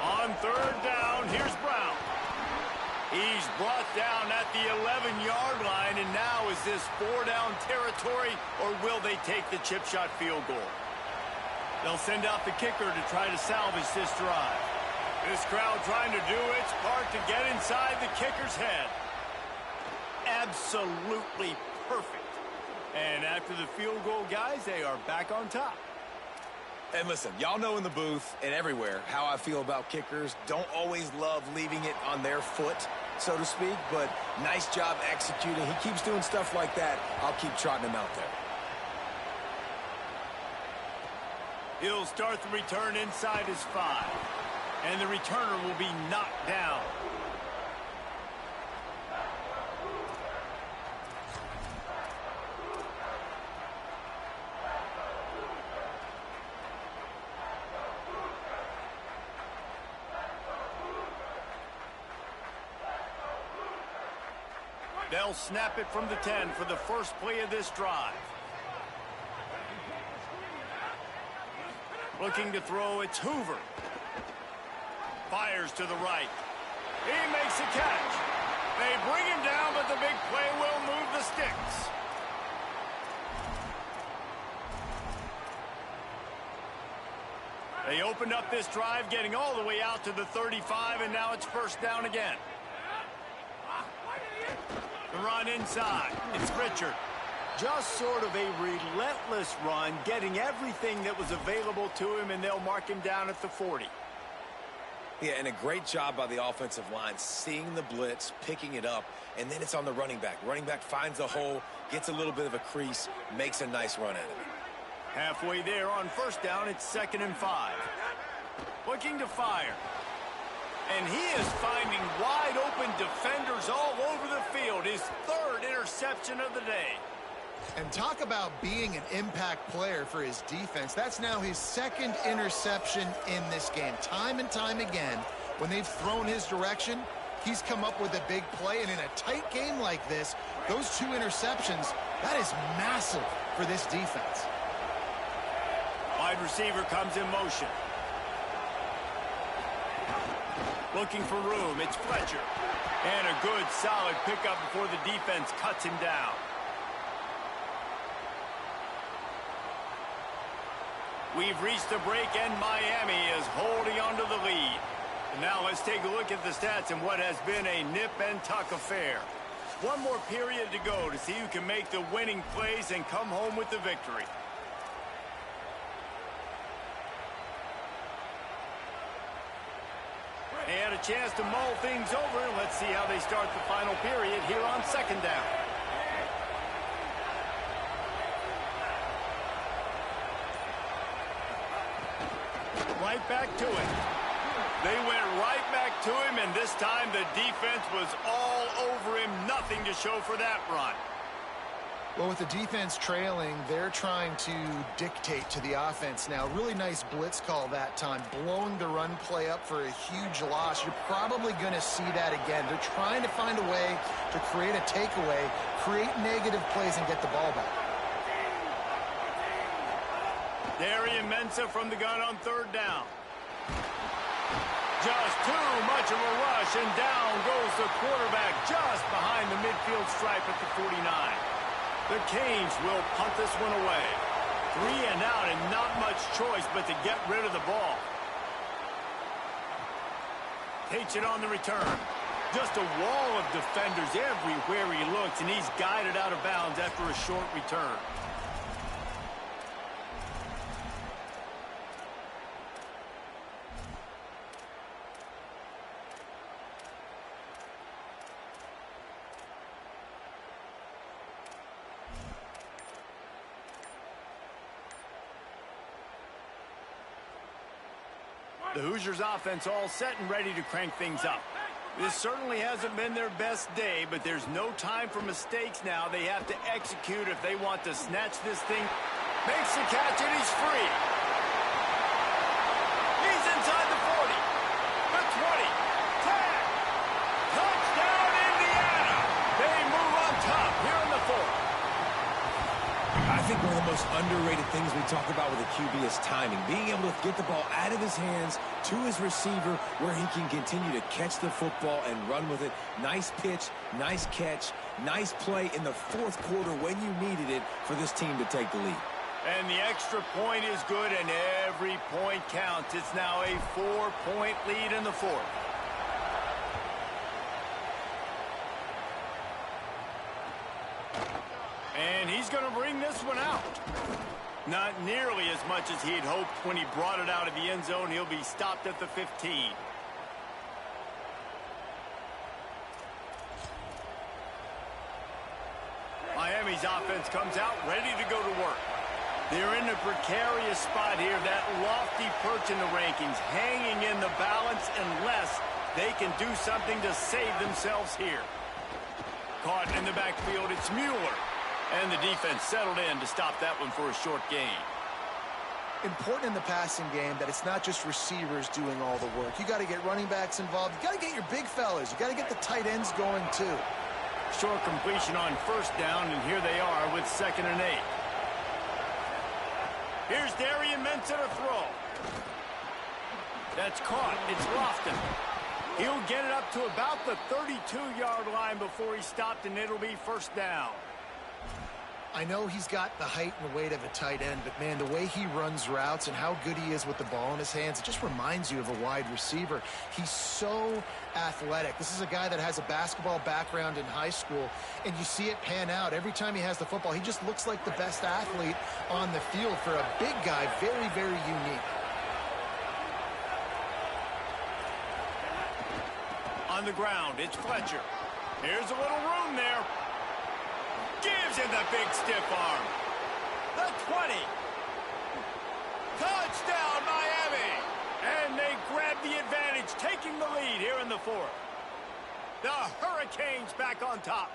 On third down, here's Brown. He's brought down at the 11-yard line, and now is this 4-down territory, or will they take the chip shot field goal? They'll send out the kicker to try to salvage this drive. This crowd trying to do its part to get inside the kicker's head. Absolutely perfect. And after the field goal, guys, they are back on top. And listen, y'all know in the booth and everywhere how I feel about kickers. Don't always love leaving it on their foot, so to speak, but nice job executing. He keeps doing stuff like that. I'll keep trotting him out there. He'll start the return inside his 5. And the returner will be knocked down. They'll snap it from the 10 for the first play of this drive. Looking to throw, it's Hoover. Fires to the right. He makes a catch. They bring him down, but the big play will move the sticks. They opened up this drive, getting all the way out to the 35, and now it's first down again. The run inside. It's Richard. Just sort of a relentless run, getting everything that was available to him, and they'll mark him down at the 40. Yeah, and a great job by the offensive line, seeing the blitz, picking it up, and then it's on the running back. Running back finds a hole, gets a little bit of a crease, makes a nice run at it. Halfway there on first down, it's 2nd and 5. Looking to fire. And he is finding wide open defenders all over the field. His 3rd interception of the day. And talk about being an impact player for his defense. That's now his 2nd interception in this game. Time and time again, when they've thrown his direction, he's come up with a big play. And in a tight game like this, those 2 interceptions, that is massive for this defense. Wide receiver comes in motion. Looking for room, it's Fletcher. And a good, solid pickup before the defense cuts him down. We've reached the break, and Miami is holding on to the lead. And now let's take a look at the stats in what has been a nip-and-tuck affair. One more period to go to see who can make the winning plays and come home with the victory. They had a chance to mull things over, and let's see how they start the final period here on 2nd down. Right back to it. They went right back to him, and this time the defense was all over him. Nothing to show for that run. Well, with the defense trailing, they're trying to dictate to the offense now. Really nice blitz call that time, blowing the run play up for a huge loss. You're probably going to see that again. They're trying to find a way to create a takeaway, create negative plays, and get the ball back. Darian Mensah from the gun on 3rd down. Just too much of a rush, and down goes the quarterback just behind the midfield stripe at the 49. The Canes will punt this one away. 3 and out, and not much choice but to get rid of the ball. Takes it on the return. Just a wall of defenders everywhere he looks, and he's guided out of bounds after a short return. The Hoosiers offense all set and ready to crank things up. This certainly hasn't been their best day, but there's no time for mistakes now. They have to execute if they want to snatch this thing. Makes the catch, and he's free. He's inside the 40, the 20, 10. Touchdown, Indiana. They move on top here in the 4th. I think talk about with a QB is timing. Being able to get the ball out of his hands to his receiver where he can continue to catch the football and run with it. Nice pitch, nice catch, nice play in the fourth quarter when you needed it for this team to take the lead. And the extra point is good, and every point counts. It's now a 4-point lead in the fourth. And he's going to bring this one out. Not nearly as much as he'd hoped when he brought it out of the end zone. He'll be stopped at the 15. Miami's offense comes out ready to go to work. They're in a precarious spot here, that lofty perch in the rankings, hanging in the balance unless they can do something to save themselves here. Caught in the backfield, it's Mueller. And the defense settled in to stop that one for a short gain. Important in the passing game that it's not just receivers doing all the work. You got to get running backs involved. You got to get your big fellas. You got to get the tight ends going too. Short completion on first down, and here they are with 2nd and 8. Here's Darian Mensah to throw. That's caught. It's Lofton. He'll get it up to about the 32-yard line before he's stopped, and it'll be first down. I know he's got the height and weight of a tight end, but, man, the way he runs routes and how good he is with the ball in his hands, it just reminds you of a wide receiver. He's so athletic. This is a guy that has a basketball background in high school, and you see it pan out. Every time he has the football, he just looks like the best athlete on the field. For a big guy, very, very unique. On the ground, it's Fletcher. Here's a little room there. Gives him the big stiff arm. The 20. Touchdown, Miami. And they grab the advantage, taking the lead here in the fourth. The Hurricanes back on top.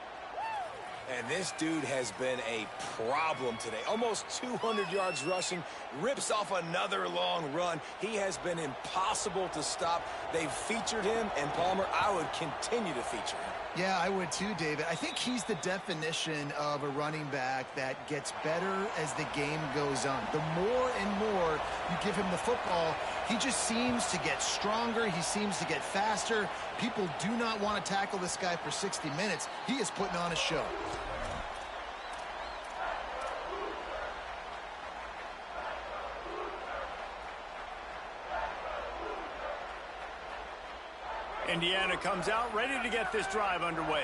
And this dude has been a problem today. Almost 200 yards rushing, rips off another long run. He has been impossible to stop. They've featured him, and Palmer, I would continue to feature him. Yeah, I would too, David. I think he's the definition of a running back that gets better as the game goes on. The more and more you give him the football, he just seems to get stronger. He seems to get faster. People do not want to tackle this guy for 60 minutes. He is putting on a show. Indiana comes out ready to get this drive underway.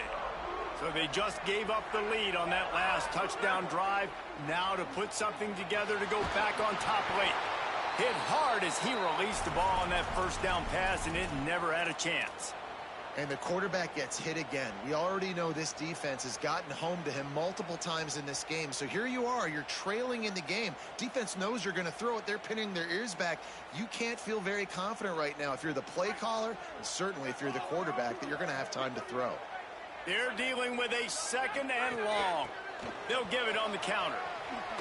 So they just gave up the lead on that last touchdown drive. Now to put something together to go back on top late. Hit hard as he released the ball on that first down pass, and it never had a chance. And the quarterback gets hit again. We already know this defense has gotten home to him multiple times in this game. So here you are, you're trailing in the game. Defense knows you're going to throw it. They're pinning their ears back. You can't feel very confident right now if you're the play caller, and certainly if you're the quarterback, that you're going to have time to throw. They're dealing with a 2nd and long. They'll give it on the counter.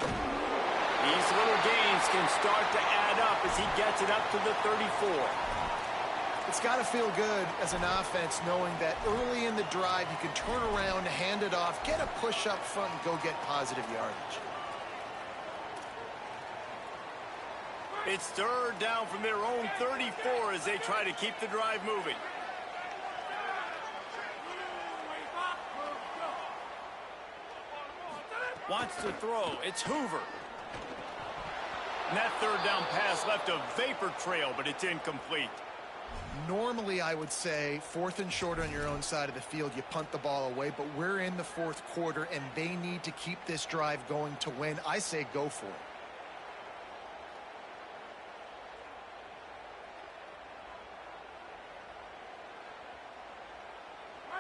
These little gains can start to add up as he gets it up to the 34. It's got to feel good as an offense knowing that early in the drive you can turn around, hand it off, get a push up front, and go get positive yardage. It's 3rd down from their own 34 as they try to keep the drive moving. Wants to throw. It's Hoover. And that 3rd down pass left a vapor trail, but it's incomplete. Normally, I would say 4th and short on your own side of the field, you punt the ball away, but we're in the 4th quarter, and they need to keep this drive going to win. I say go for it.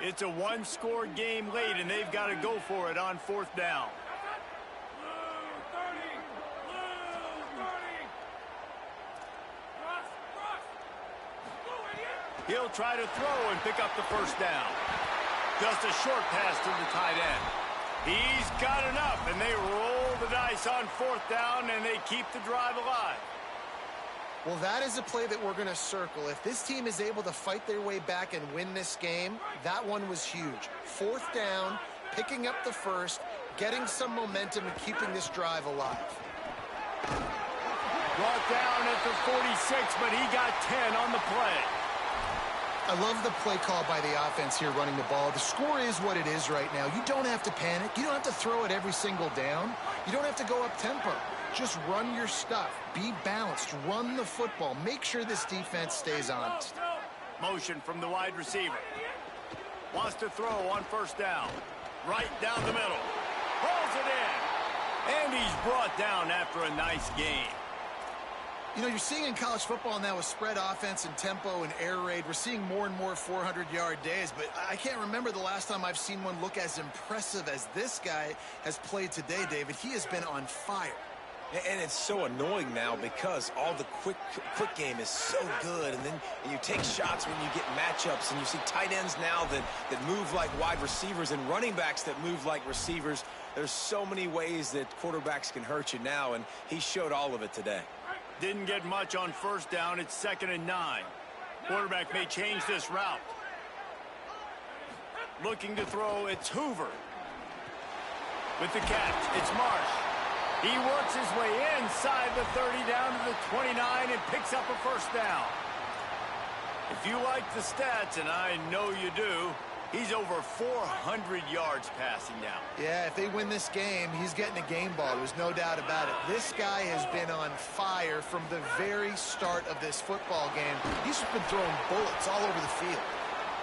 It's a one-score game late, and they've got to go for it on 4th down. He'll try to throw and pick up the first down. Just a short pass to the tight end. He's got enough, and they roll the dice on 4th down, and they keep the drive alive. Well, that is a play that we're going to circle. If this team is able to fight their way back and win this game, that one was huge. 4th down, picking up the first, getting some momentum and keeping this drive alive. Brought down at the 46, but he got 10 on the play. I love the play call by the offense here running the ball. The score is what it is right now. You don't have to panic. You don't have to throw it every single down. You don't have to go up tempo. Just run your stuff. Be balanced. Run the football. Make sure this defense stays honest. Motion from the wide receiver. Wants to throw on first down. Right down the middle. Pulls it in. And he's brought down after a nice game. You know, you're seeing in college football now with spread offense and tempo and air raid, we're seeing more and more 400-yard days, but I can't remember the last time I've seen one look as impressive as this guy has played today, David. He has been on fire. And it's so annoying now because all the quick game is so good, and then you take shots when you get matchups, and you see tight ends now that move like wide receivers and running backs that move like receivers. There's so many ways that quarterbacks can hurt you now, and he showed all of it today. Didn't get much on first down. It's 2nd and 9. Quarterback may change this route. Looking to throw, it's Hoover. With the catch, it's Marsh. He works his way inside the 30 down to the 29 and picks up a first down. If you like the stats, and I know you do, he's over 400 yards passing now. Yeah, if they win this game, he's getting a game ball. There's no doubt about it. This guy has been on fire from the very start of this football game. He's been throwing bullets all over the field.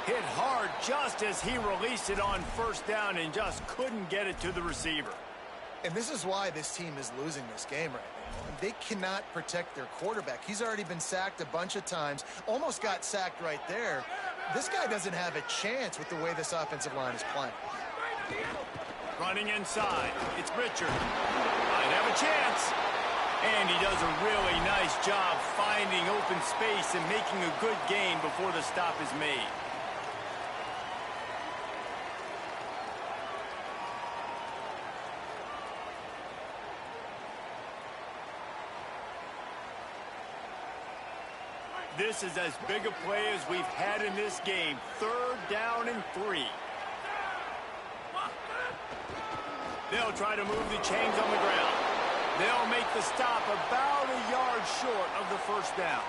Hit hard just as he released it on first down and just couldn't get it to the receiver. And this is why this team is losing this game right now. They cannot protect their quarterback. He's already been sacked a bunch of times, almost got sacked right there. This guy doesn't have a chance with the way this offensive line is playing. Running inside, it's Richard. Might have a chance. And he does a really nice job finding open space and making a good gain before the stop is made. This is as big a play as we've had in this game. 3rd down and 3. They'll try to move the chains on the ground. They'll make the stop about a yard short of the first down.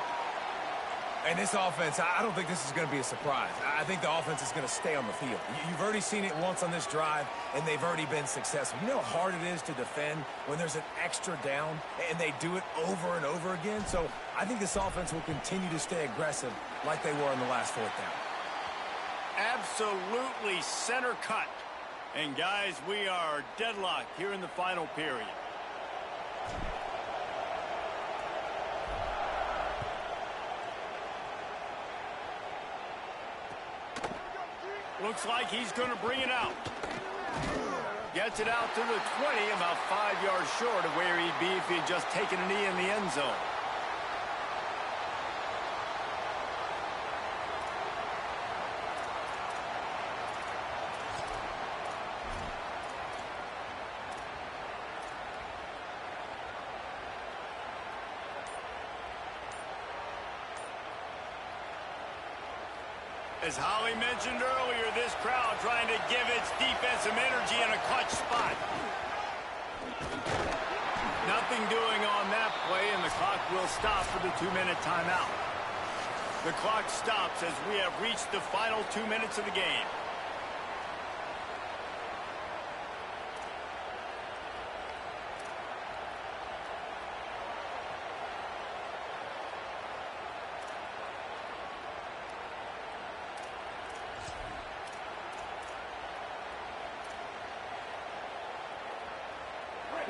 And this offense, I don't think this is going to be a surprise. I think the offense is going to stay on the field. You've already seen it once on this drive, and they've already been successful. You know how hard it is to defend when there's an extra down, and they do it over and over again? So I think this offense will continue to stay aggressive like they were on the last 4th down. Absolutely center cut. And, guys, we are deadlocked here in the final period. Looks like he's going to bring it out. Gets it out to the 20, about 5 yards short of where he'd be if he'd just taken a knee in the end zone. As Holly mentioned earlier, this crowd trying to give its defense some energy in a clutch spot. Nothing doing on that play, and the clock will stop for the 2-minute timeout. The clock stops as we have reached the final 2 minutes of the game.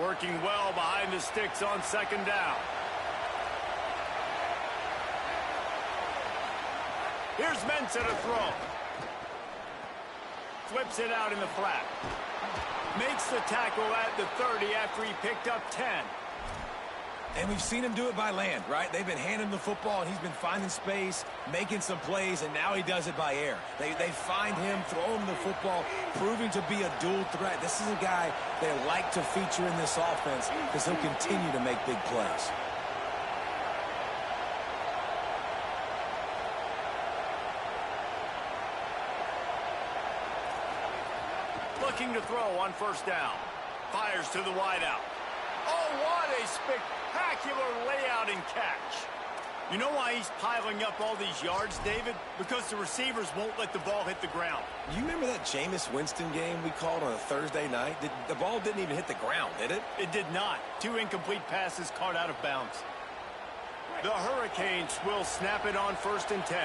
Working well behind the sticks on 2nd down. Here's Mensah to throw. Flips it out in the flat. Makes the tackle at the 30 after he picked up 10. And we've seen him do it by land, right? They've been handing him the football, and he's been finding space, making some plays, and now he does it by air. They find him, throw him the football, proving to be a dual threat. This is a guy they like to feature in this offense because he'll continue to make big plays. Looking to throw on first down. Fires to the wideout. Oh, what a spectacular spectacular layout and catch. You know why he's piling up all these yards, David? Because the receivers won't let the ball hit the ground. You remember that Jameis Winston game we called on a Thursday night? The ball didn't even hit the ground, did it? It did not. 2 incomplete passes caught out of bounds. The Hurricanes will snap it on 1st and 10.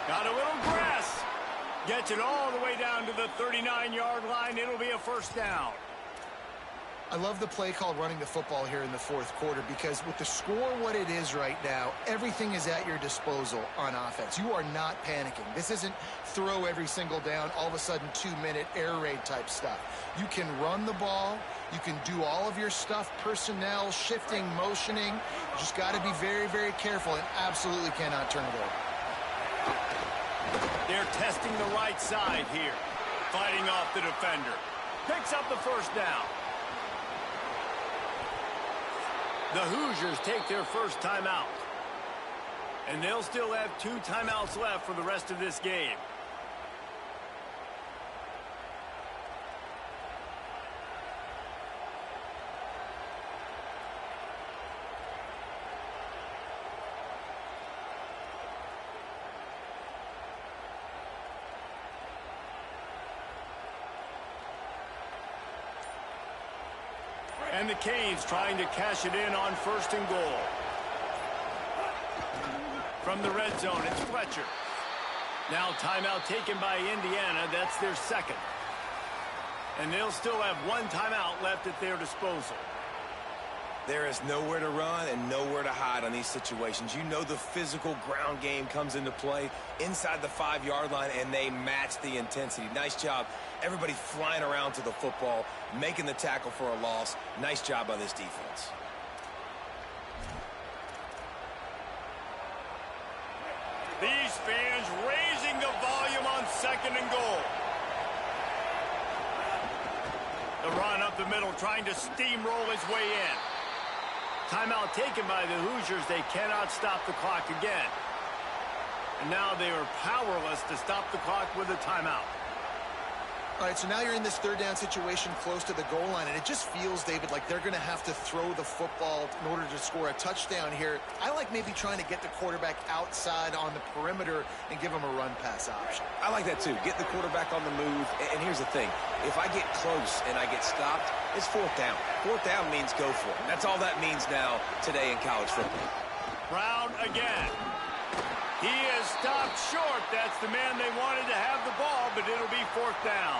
Got a little grass. Gets it all the way down to the 39-yard line. It'll be a 1st down. I love the play called running the football here in the 4th quarter because with the score what it is right now, everything is at your disposal on offense. You are not panicking. This isn't throw every single down, all of a sudden 2-minute air raid type stuff. You can run the ball. You can do all of your stuff, personnel, shifting, motioning. You just got to be very, very careful and absolutely cannot turn it over. They're testing the right side here. Fighting off the defender. Picks up the 1st down. The Hoosiers take their 1st timeout. And they'll still have 2 timeouts left for the rest of this game. And the Canes trying to cash it in on 1st and goal. From the red zone, it's Fletcher. Now timeout taken by Indiana. That's their 2nd. And they'll still have 1 timeout left at their disposal. There is nowhere to run and nowhere to hide on these situations. You know the physical ground game comes into play inside the 5-yard line, and they match the intensity. Nice job. Everybody flying around to the football, making the tackle for a loss. Nice job by this defense. These fans raising the volume on 2nd and goal. The run up the middle, trying to steamroll his way in. Timeout taken by the Hoosiers. They cannot stop the clock again. And now they are powerless to stop the clock with a timeout. All right, so now you're in this 3rd down situation close to the goal line, and it just feels, David, like they're going to have to throw the football in order to score a touchdown here. I like maybe trying to get the quarterback outside on the perimeter and give him a run-pass option. I like that, too. Get the quarterback on the move. And here's the thing. If I get close and I get stopped, it's 4th down. 4th down means go for it. That's all that means now today in college football. Brown again. He is stopped short. That's the man they wanted to have the ball, but it'll be 4th down.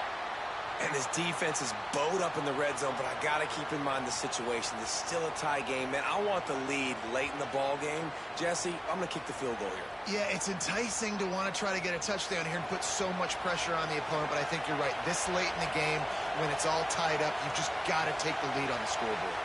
And this defense is bowed up in the red zone, but I got to keep in mind the situation. It's still a tie game, man. I want the lead late in the ball game. Jesse, I'm going to kick the field goal here. Yeah, it's enticing to want to try to get a touchdown here and put so much pressure on the opponent, but I think you're right. This late in the game, when it's all tied up, you've just got to take the lead on the scoreboard.